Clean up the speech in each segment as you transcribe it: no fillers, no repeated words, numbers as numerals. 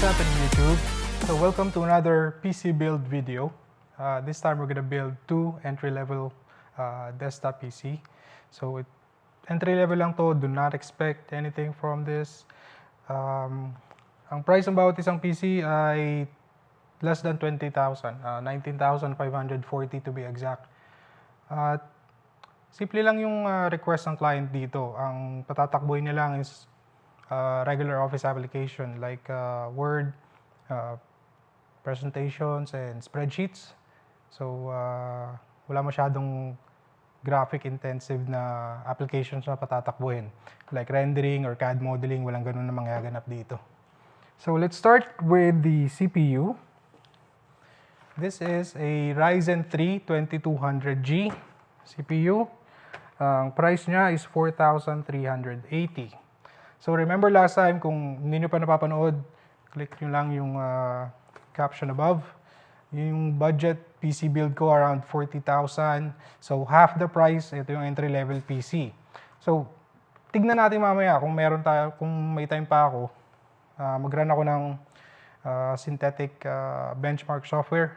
happening, YouTube? So welcome to another PC build video. This time we're gonna build two entry-level desktop PC. So entry-level lang to, do not expect anything from this. Ang price ng bawat isang PC ay less than 20,000, 19,540 to be exact. Simple lang yung request ng client dito. Ang patatakbuhin niya lang is regular office application like Word, presentations, and spreadsheets. So, wala masyadong graphic intensive na applications na patatakbuhin. Like rendering or CAD modeling, walang ganun na mangyaganap dito. So, let's start with the CPU. This is a Ryzen 3 2200G CPU. Ang price niya is 4,380. So remember last time, kung hindi nyo pa napapanood, click nyo lang yung caption above. Yung budget PC build ko around 40,000. So half the price, ito yung entry-level PC. So tignan natin mamaya kung kung may time pa ako, mag-run ako ng synthetic benchmark software.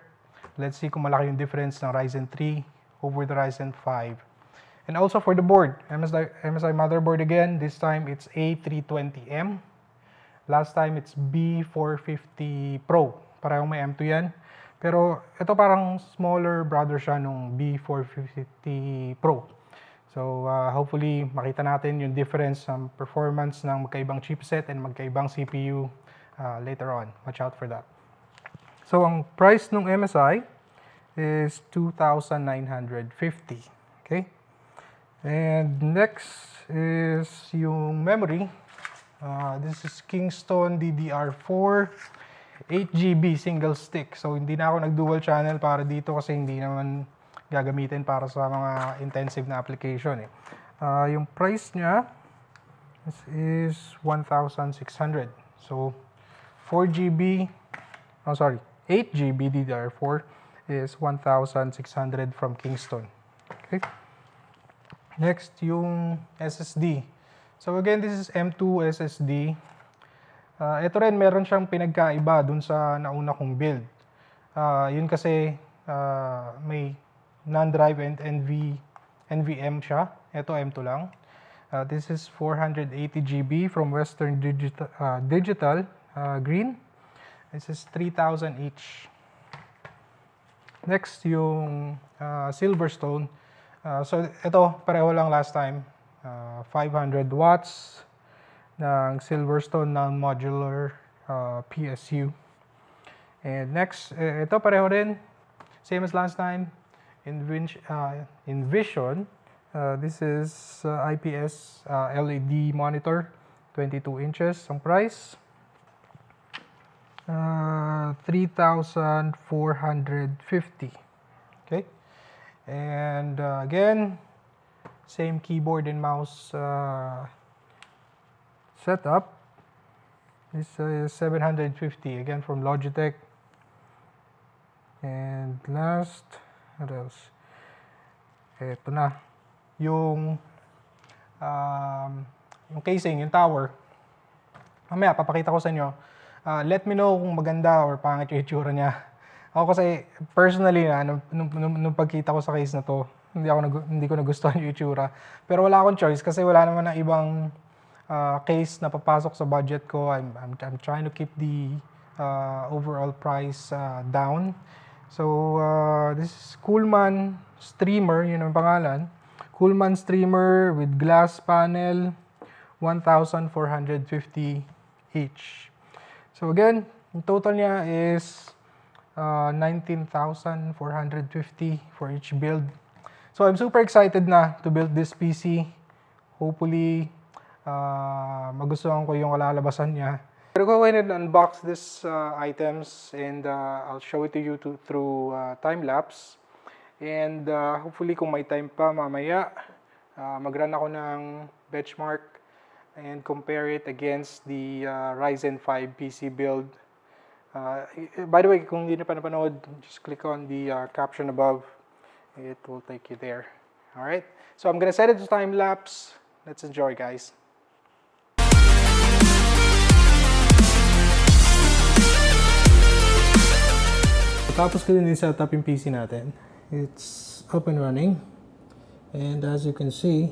Let's see kung malaki yung difference ng Ryzen 3 over the Ryzen 5. And also for the board, MSI motherboard again. This time it's A320M. Last time it's B450 Pro. Parehong may M2 yan. Pero ito parang smaller brother siya nung B450 Pro. So hopefully makita natin yung difference ng performance ng magkaibang chipset and magkaibang CPU later on. Watch out for that. So ang price ng MSI is 2,950. Okay? And next is yung memory. This is Kingston DDR4 8GB single stick. So hindi na ako nag-dual channel para dito kasi hindi naman gagamitin para sa mga intensive na application. Yung price niya is 1,600. So 8GB DDR4 is 1,600 from Kingston. Okay. Next, yung SSD. So again, this is M2 SSD. Ito rin, meron siyang pinagkaiba dun sa nauna kong build. Yun kasi may non-drive and NVM siya. Ito M2 lang. This is 480GB from Western Digital Green. This is 3,000 each. Next, yung Silverstone. So ito, pareho lang last time. 500 watts ng Silverstone non-modular PSU. And next, ito pareho rin. Same as last time. Nvision. This is IPS LED monitor. 22 inches. Ang price, 3,450. Okay. And again, same keyboard and mouse setup. This is 750 again from Logitech. And last, what else? Ito na yung casing, yung tower. Mamaya papakita ko sa inyo. Let me know kung maganda or pangit yung itsura niya. Ako kasi, personally, nung pagkita ko sa case na to, hindi ko nagustuhan yung itsura. Pero wala akong choice kasi wala naman ng ibang case na papasok sa budget ko. I'm trying to keep the overall price down. So, this is Coolman Streamer, yun ang pangalan. Coolman Streamer with glass panel, 1,450 each. So again, yung total niya is 19,450 for each build. So I'm super excited na to build this PC. Hopefully, magustuhan ko yung kalalabasan niya. Pero go ahead and unbox these items and I'll show it to you through time-lapse. And hopefully kung may time pa mamaya, mag-run ako ng benchmark and compare it against the Ryzen 5 PC build. By the way, kung hindi na pa napanood, just click on the caption above. It will take you there. Alright, so I'm gonna set it to time lapse. Let's enjoy, guys. Tapos ko din i-set up yung PC natin. It's up and running. And as you can see,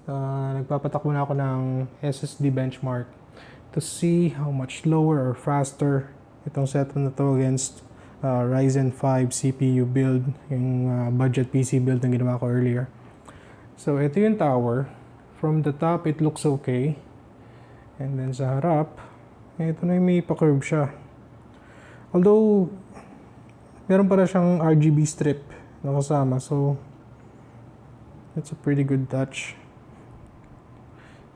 nagpapatakbo na ako ng SSD benchmark to see how much slower or faster itong setup na to against Ryzen 5 CPU build, yung budget PC build na ginawa ko earlier. So ito yung tower. From the top, it looks okay. And then sa harap, ito na yung may pa-curve siya. Although, meron para siyang RGB strip na kasama. So, that's a pretty good touch.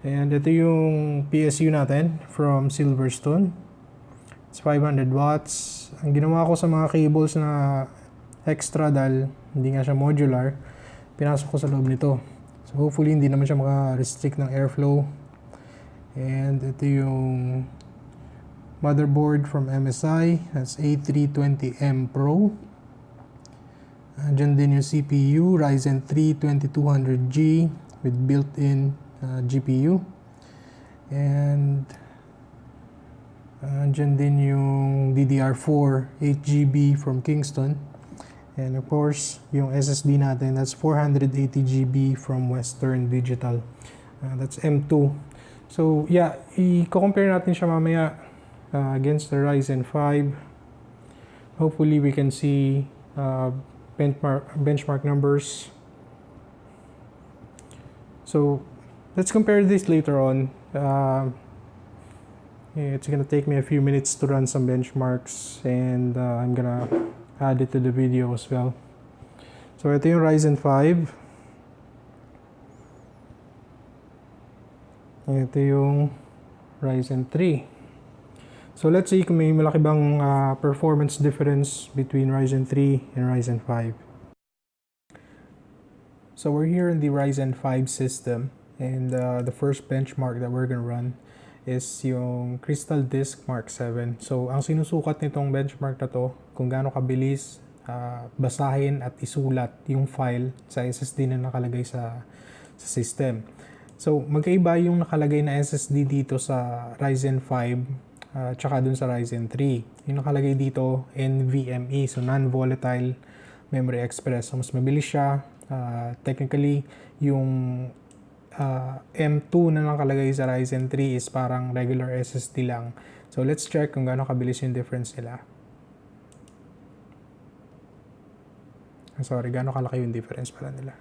And ito yung PSU natin from Silverstone. It's 500 watts. Ang ginawa ko sa mga cables na extra dahil hindi nga siya modular, pinasok ko sa loob nito. So hopefully hindi naman siya maka-restrict ng airflow. And ito yung motherboard from MSI. That's A320M Pro. Andyan din yung CPU, Ryzen 3 2200G with built-in GPU. And andyan din yung DDR4 8GB from Kingston. And of course, yung SSD natin, that's 480GB from Western Digital. That's M2. So yeah, i-compare natin siya mamaya against the Ryzen 5. Hopefully we can see benchmark numbers. So let's compare this later on. It's gonna take me a few minutes to run some benchmarks, and I'm gonna add it to the video as well. So ito yung Ryzen 5. Ito yung Ryzen 3. So let's see kung may malaki bang performance difference between Ryzen 3 and Ryzen 5. So we're here in the Ryzen 5 system, and the first benchmark that we're gonna run is yung DrystalDiskMark 7. So ang sinusukat nitong benchmark na to, kung gaano kabilis basahin at isulat yung file sa SSD na nakalagay sa system. So magkaiba yung nakalagay na SSD dito sa Ryzen 5 tsaka dun sa Ryzen 3. Yung nakalagay dito, NVMe, so non-volatile memory express. So mas mabilis siya. Technically, yung M2 na nakalagay sa Ryzen 3 is parang regular SSD lang. So let's check kung gaano kabilis yung difference nila. Sorry, gaano kalaki yung difference pala nila.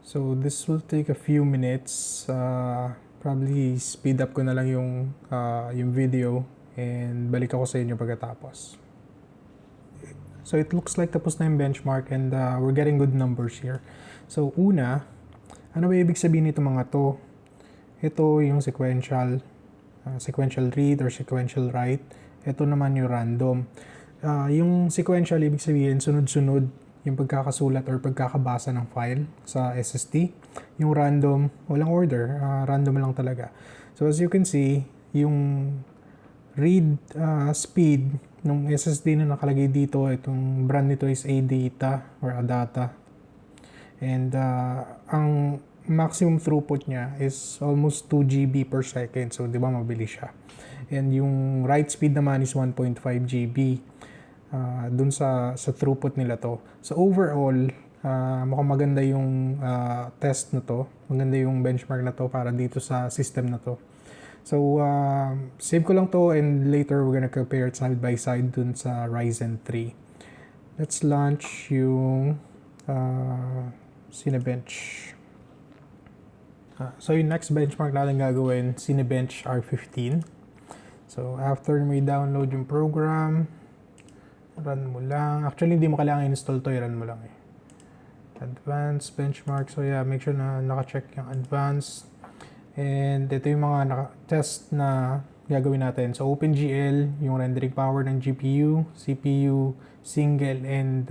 So this will take a few minutes. Probably speed up ko na lang yung video and balik ako sa inyo pagkatapos. So it looks like tapos na yung benchmark, and we're getting good numbers here. So una, ano ba ibig sabihin nito mga to? Ito yung sequential read or sequential write. Ito naman yung random. Yung sequential ibig sabihin sunod-sunod yung pagkakasulat or pagkakabasa ng file sa SSD. Yung random, walang order, random lang talaga. So as you can see, yung read speed ng SSD na nakalagay dito, itong brand nito is ADATA or ADATA. And ang maximum throughput niya is almost 2 GB per second. So, di ba, mabilis siya. And yung write speed naman is 1.5 GB. Dun sa throughput nila to. So overall, mukhang maganda yung test na to. Maganda yung benchmark na to para dito sa system na to. So save ko lang to, and later we're gonna compare it side by side dun sa Ryzen 3. Let's launch yung Cinebench. So yung next benchmark natin gagawin, Cinebench R15. So after may download yung program, run mo lang. Actually, hindi mo kailangan install to, run mo lang eh. Advanced benchmark. So yeah, make sure na naka-check yung advanced. And ito yung mga test na gagawin natin. So OpenGL, yung rendering power ng GPU, CPU, single and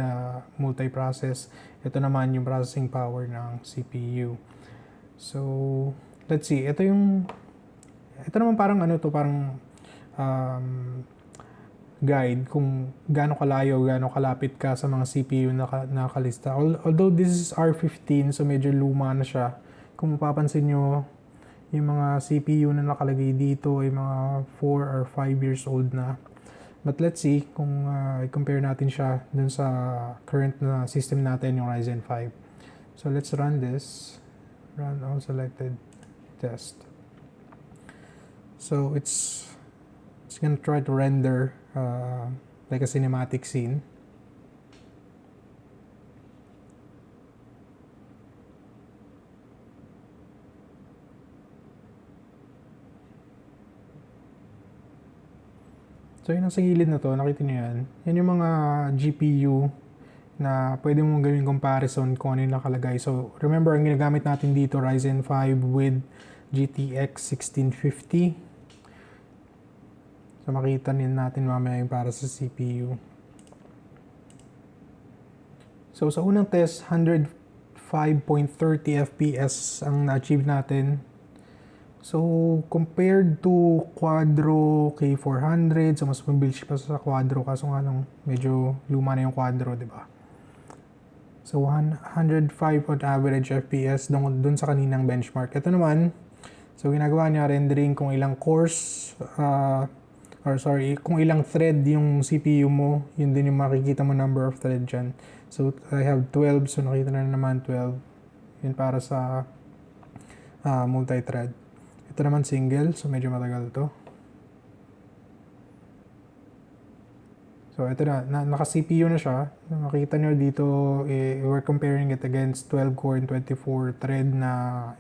multi-process. Ito naman yung processing power ng CPU. So let's see. Ito naman parang ano to, parang guide kung gaano kalayo, gaano kalapit ka sa mga CPU na nakalista. Although this is R15, so medyo luma na siya. Kung mapapansin nyo, Yung mga CPU na nakalagay dito ay mga 4 or 5 years old na. But let's see kung i-compare natin siya dun sa current na system natin, yung Ryzen 5. So let's run this. Run all selected test. So it's gonna try to render like a cinematic scene. So yun ang sa gilid na to, nakita nyo yan. Yan yung mga GPU na pwede mong gawin comparison kung ano yung nakalagay. So remember, ang ginagamit natin dito, Ryzen 5 with GTX 1650. So makita natin mamaya yung para sa CPU. So sa unang test, 105.30 FPS ang na-achieve natin. So, compared to Quadro K400, so mas mabilis pa sa Quadro, kaso nga lang medyo luma na yung Quadro, di ba? So, 105 on average FPS dun sa kaninang benchmark. Ito naman, so ginagawa niya rendering kung ilang cores, kung ilang thread yung CPU mo, yun din yung makikita mo number of thread dyan. So, I have 12, so nakita na naman 12. Yun para sa multi-thread. Ito naman single, so medyo matagal to. So ito na, naka-CPU na siya. Makita nyo dito, we're comparing it against 12 core and 24 thread na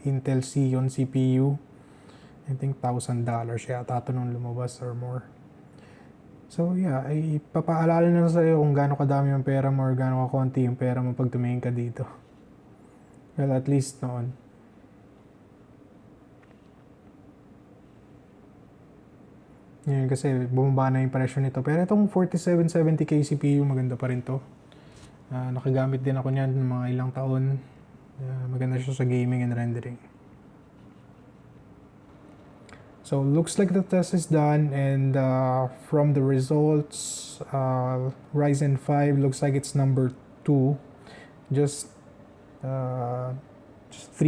Intel Xeon CPU. I think $1,000 yata ito nung lumabas or more. So yeah, ipapaalala na sa'yo kung gaano kadami yung pera mo or gaano kakonti yung pera mo pag tumingin ka dito. Well, at least noon. Yun kasi bumaba na yung presyo nito. Pero itong 4770K CPU, maganda pa rin to. Nakagamit din ako niyan ng mga ilang taon. Maganda siya sa gaming and rendering. So looks like the test is done, and from the results, Ryzen 5 looks like it's number 2. Just 3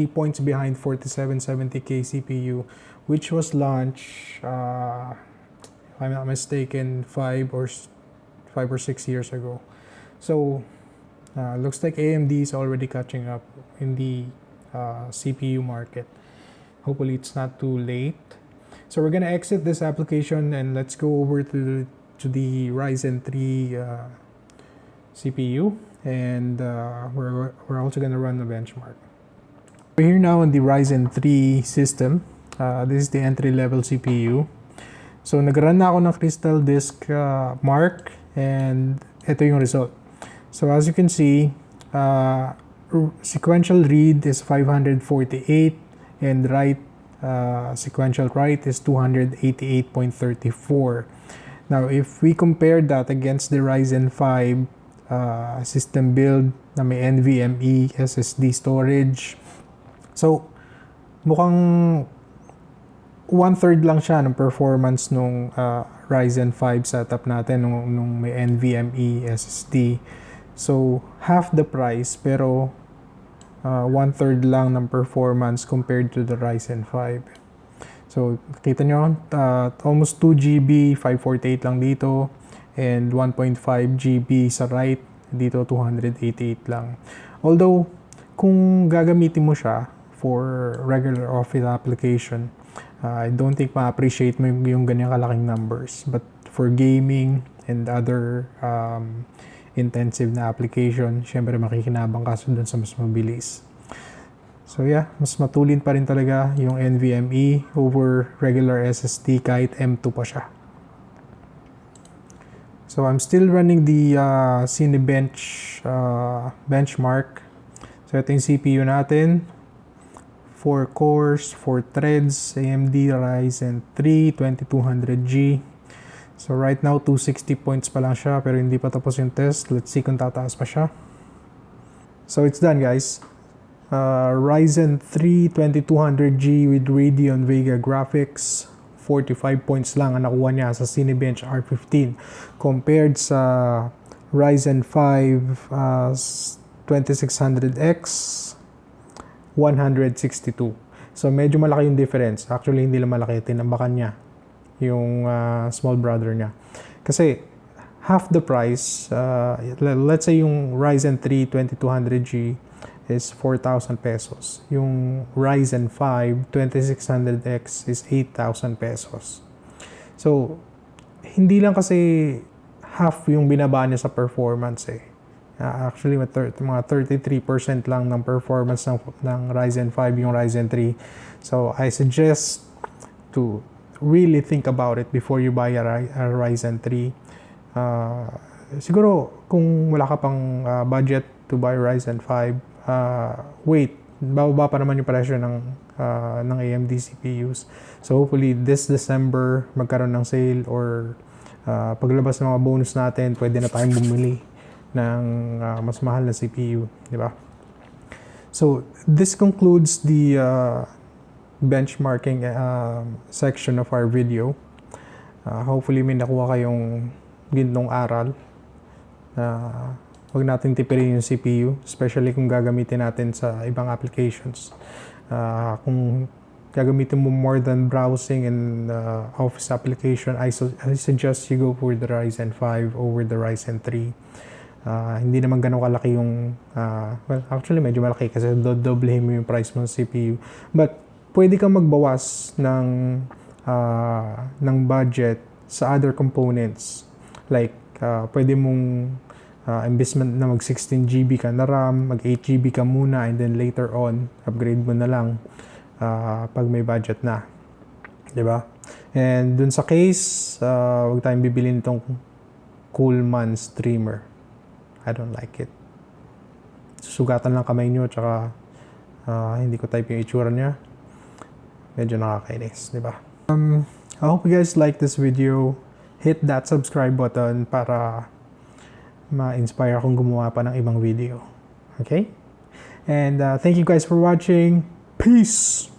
points behind 4770K CPU, which was launched if I'm not mistaken, 5 or 6 years ago. So, looks like AMD is already catching up in the CPU market. Hopefully, it's not too late. So, we're gonna exit this application and let's go over to the Ryzen 3 CPU, and we're also gonna run the benchmark. We're here now on the Ryzen 3 system. This is the entry-level CPU. So, nag-run na ako ng DrystalDiskMark, and ito yung result. So, as you can see, sequential read is 548, and sequential write is 288.34. Now, if we compare that against the Ryzen 5 system build na may NVMe SSD storage, so, mukhang 1/3 lang siya ng performance nung Ryzen 5 setup natin nung may NVMe SSD. So, half the price, pero 1/3 lang ng performance compared to the Ryzen 5. So, kita nyo, almost 2 GB, 548 lang dito, and 1.5 GB sa write, dito 288 lang. Although, kung gagamitin mo siya for regular office application, I don't think ma-appreciate mo yung ganyang kalaking numbers. But for gaming and other intensive na application, syempre makikinabang ka dun sa mas mabilis. So yeah, mas matulin pa rin talaga yung NVMe over regular SSD kahit M2 pa siya. So I'm still running the Cinebench benchmark. So ito yung CPU natin. 4 cores, 4 threads, AMD Ryzen 3 2200G. So right now 260 points pa lang siya, pero hindi pa tapos yung test. Let's see kung tataas pa siya. So it's done, guys. Ryzen 3 2200G with Radeon Vega graphics, 45 points lang ang nakuha niya sa Cinebench R15 compared sa Ryzen 5 2600X 162. So medyo malaki yung difference. Actually, hindi lang malaki, tinambakan niya yung small brother niya. Kasi half the price, let's say yung Ryzen 3 2200G is 4,000 pesos. Yung Ryzen 5 2600X is 8,000 pesos. So, hindi lang kasi half yung binaba niya sa performance eh. Actually, mga 33% lang ng performance ng Ryzen 5 yung Ryzen 3. So, I suggest to really think about it before you buy a Ryzen 3. Siguro, kung wala ka pang budget to buy Ryzen 5, wait. Bababa pa naman yung presyo ng AMD CPUs. So, hopefully, this December, magkaroon ng sale or paglabas ng mga bonus natin, pwede na tayong bumili ng mas mahal na CPU, di ba? So, this concludes the benchmarking section of our video. Hopefully, may nakuha kayong gintong aral. Huwag natin tipirin yung CPU, especially kung gagamitin natin sa ibang applications. Kung gagamitin mo more than browsing and office application, I suggest you go for the Ryzen 5 over the Ryzen 3. Hindi naman ganun kalaki yung, well, actually medyo malaki kasi doblehin mo yung price mo ng CPU. But, pwede kang magbawas ng budget sa other components. Like, pwede mong investment na mag 16GB ka na RAM, mag 8GB ka muna, and then later on, upgrade mo na lang pag may budget na. Diba? And dun sa case, huwag tayong bibili nitong Coolman streamer. I don't like it. Susugatan lang kamay nyo, tsaka hindi ko type yung itsura niya. Medyo nakakainis, di ba? I hope you guys like this video. Hit that subscribe button para ma-inspire akong gumawa pa ng ibang video. Okay? And thank you guys for watching. Peace!